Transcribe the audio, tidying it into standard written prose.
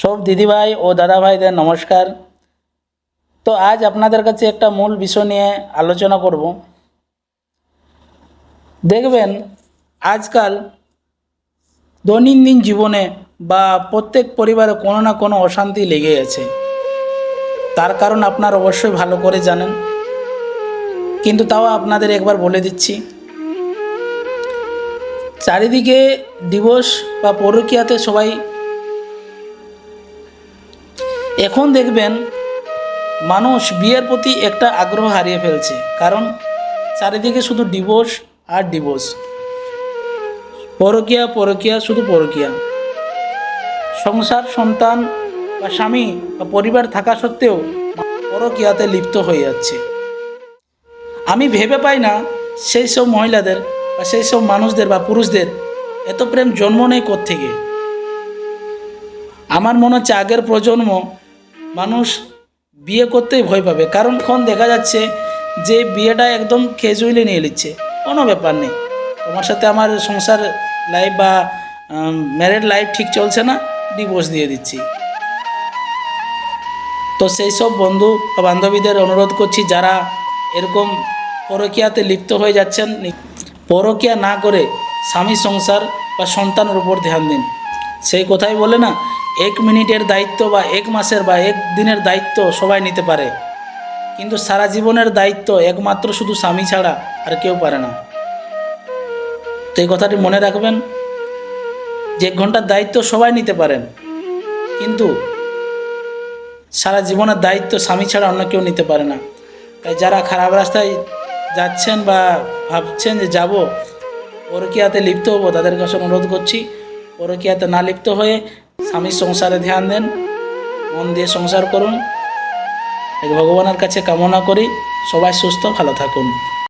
সব দিদিভাই ও দাদাভাইদের নমস্কার। তো আজ আপনাদের কাছে একটা মূল বিষয় নিয়ে আলোচনা করব। দেখবেন আজকাল দৈনন্দিন জীবনে বা প্রত্যেক পরিবারে কোনো না কোনো অশান্তি লেগে আছে। তার কারণ আপনারা অবশ্যই ভালো করে জানেন, কিন্তু তাও আপনাদের একবার বলে দিচ্ছি। চারিদিকে ডিভোর্স বা পরকীয়াতে সবাই এখন দেখবেন মানুষ বিয়ের প্রতি একটা আগ্রহ হারিয়ে ফেলছে, কারণ চারিদিকে শুধু ডিভোর্স আর ডিভোর্স, পরকীয়া পরকীয়া শুধু পরকীয়া। সংসার, সন্তান বা স্বামী বা পরিবার থাকা সত্ত্বেও পরকীয়াতে লিপ্ত হয়ে যাচ্ছে। আমি ভেবে পাই না সেই সব মহিলাদের বা সেই সব মানুষদের বা পুরুষদের এত প্রেম জন্ম নেই কোত্থেকে। আমার মনে হচ্ছে আগের প্রজন্ম মানুষ বিয়ে করতেই ভয় পাবে, কারণ এখন দেখা যাচ্ছে যে বিয়েটা একদম ক্যাজুয়ালি নিয়ে নিচ্ছে, কোনো ব্যাপার নেই, তোমার সাথে আমার সংসার লাইফ বা ম্যারেড লাইফ ঠিক চলছে না, ডিভোর্স দিয়ে দিচ্ছি। তো সেই সব বন্ধু বা বান্ধবীদের অনুরোধ করছি, যারা এরকম পরকীয়াতে লিপ্ত হয়ে যাচ্ছেন, পরকীয়া না করে স্বামী সংসার বা সন্তানের উপর ধ্যান দিন। সেই কথাই বলে না, 1 মিনিটের দায়িত্ব বা 1 মাসের বা 1 দিনের দায়িত্ব সবাই নিতে পারে, কিন্তু সারা জীবনের দায়িত্ব একমাত্র শুধু স্বামী ছাড়া আর কেউ পারে না। তো এই কথাটি মনে রাখবেন যে 1 ঘন্টার দায়িত্ব সবাই নিতে পারেন, কিন্তু সারা জীবনের দায়িত্ব স্বামী ছাড়া অন্য কেউ নিতে পারে না। তাই যারা খারাপ রাস্তায় যাচ্ছেন বা ভাবছেন যে যাব পরকীয়াতে লিপ্ত হবো, তাদের কাছে অনুরোধ করছি পরকীয়াতে না লিপ্ত হয়ে স্বামীর সংসারে ধ্যান দেন, মন দিয়ে সংসার করুন। ভগবানের কাছে কামনা করি সবাই সুস্থ ভালো থাকুন।